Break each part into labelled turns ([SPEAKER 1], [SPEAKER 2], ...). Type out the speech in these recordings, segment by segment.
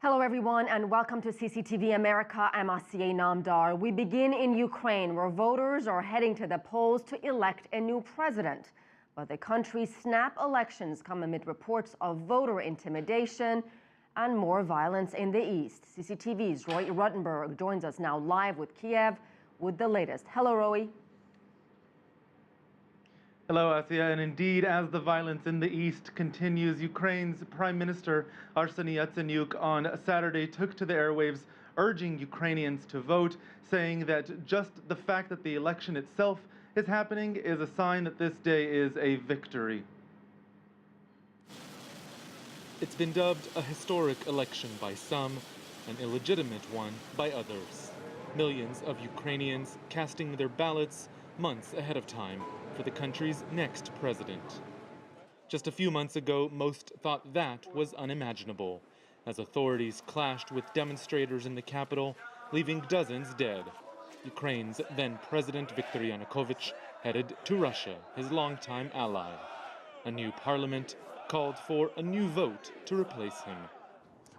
[SPEAKER 1] Hello, everyone, and welcome to CCTV America. I'm Asiye Namdar. We begin in Ukraine, where voters are heading to the polls to elect a new president. But the country's snap elections come amid reports of voter intimidation and more violence in the east. CCTV's Roee Ruttenberg joins us now live with Kiev with the latest. Hello, Roee.
[SPEAKER 2] Hello, Asiya, and indeed, as the violence in the east continues, Ukraine's Prime Minister Arseniy Yatsenyuk on Saturday took to the airwaves urging Ukrainians to vote, saying that just the fact that the election itself is happening is a sign that this day is a victory. It's been dubbed a historic election by some, an illegitimate one by others. Millions of Ukrainians casting their ballots months ahead of time for the country's next president. Just a few months ago, most thought that was unimaginable, as authorities clashed with demonstrators in the capital, leaving dozens dead. Ukraine's then President Viktor Yanukovych headed to Russia, his longtime ally. A new parliament called for a new vote to replace him.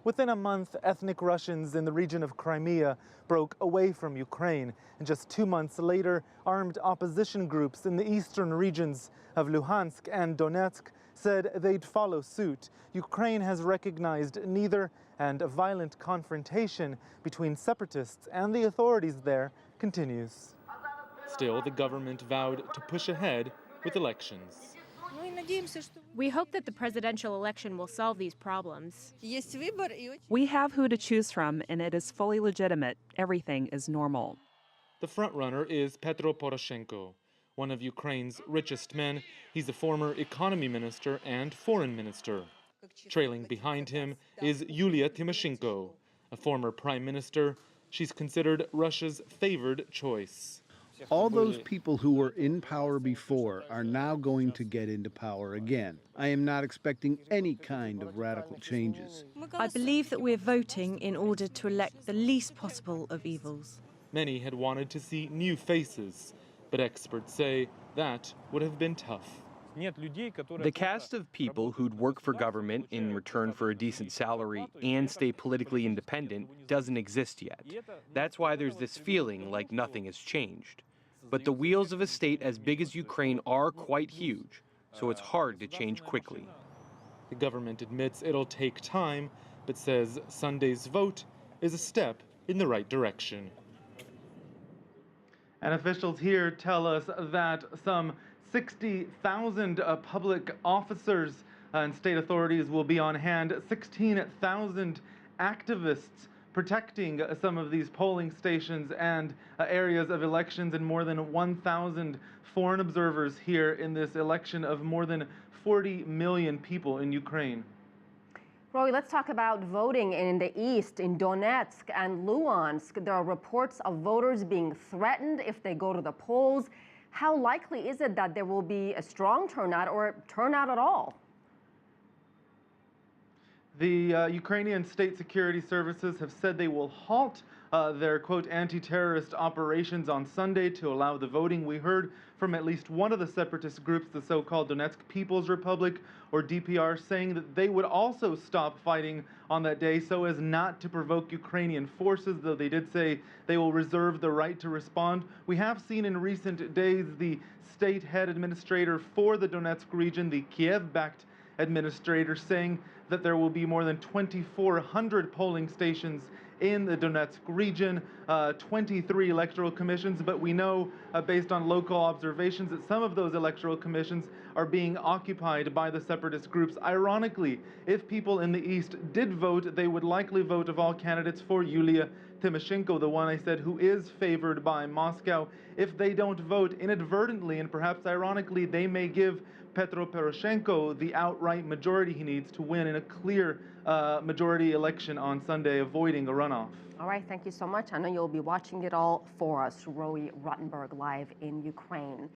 [SPEAKER 2] Within a month, ethnic Russians in the region of Crimea broke away from Ukraine. And just 2 months later, armed opposition groups in the eastern regions of Luhansk and Donetsk said they'd follow suit. Ukraine has recognized neither, and a violent confrontation between separatists and the authorities there continues. Still, the government vowed to push ahead with elections.
[SPEAKER 3] We hope that the presidential election will solve these problems.
[SPEAKER 4] We have who to choose from, and it is fully legitimate. Everything is normal.
[SPEAKER 2] The frontrunner is Petro Poroshenko, one of Ukraine's richest men. He's a former economy minister and foreign minister. Trailing behind him is Yulia Tymoshenko, a former prime minister. She's considered Russia's favored choice.
[SPEAKER 5] All those people who were in power before are now going to get into power again. I am not expecting any kind of radical changes.
[SPEAKER 6] I believe that we're voting in order to elect the least possible of evils.
[SPEAKER 2] Many had wanted to see new faces, but experts say that would have been tough.
[SPEAKER 7] The cast of people who'd work for government in return for a decent salary and stay politically independent doesn't exist yet. That's why there's this feeling like nothing has changed. But the wheels of a state as big as Ukraine are quite huge, so it's hard to change quickly.
[SPEAKER 2] The government admits it'll take time, but says Sunday's vote is a step in the right direction. And officials here tell us that some 60,000 public officers and state authorities will be on hand, 16,000 activists protecting some of these polling stations and areas of elections, and more than 1,000 foreign observers here in this election of more than 40 million people in Ukraine.
[SPEAKER 1] Roee, let's talk about voting in the east, in Donetsk and Luhansk. There are reports of voters being threatened if they go to the polls. How likely is it that there will be a strong turnout or turnout at all?
[SPEAKER 2] The Ukrainian state security services have said they will halt their, quote, anti-terrorist operations on Sunday to allow the voting. We heard from at least one of the separatist groups, the so-called Donetsk People's Republic, or DPR, saying that they would also stop fighting on that day so as not to provoke Ukrainian forces, though they did say they will reserve the right to respond. We have seen in recent days the state head administrator for the Donetsk region, the Kiev-backed administrator, saying that there will be more than 2,400 polling stations in the Donetsk region, 23 electoral commissions, but we know, based on local observations, that some of those electoral commissions are being occupied by the separatist groups. Ironically, if people in the east did vote, they would likely vote of all candidates for Yulia Tymoshenko, the one I said who is favored by Moscow. If they don't vote inadvertently, and perhaps ironically, they may give Petro Poroshenko the outright majority he needs to win in a clear majority election on Sunday, avoiding a runoff.
[SPEAKER 1] All right, thank you so much. I know you'll be watching it all for us. Roee Ruttenberg live in Ukraine.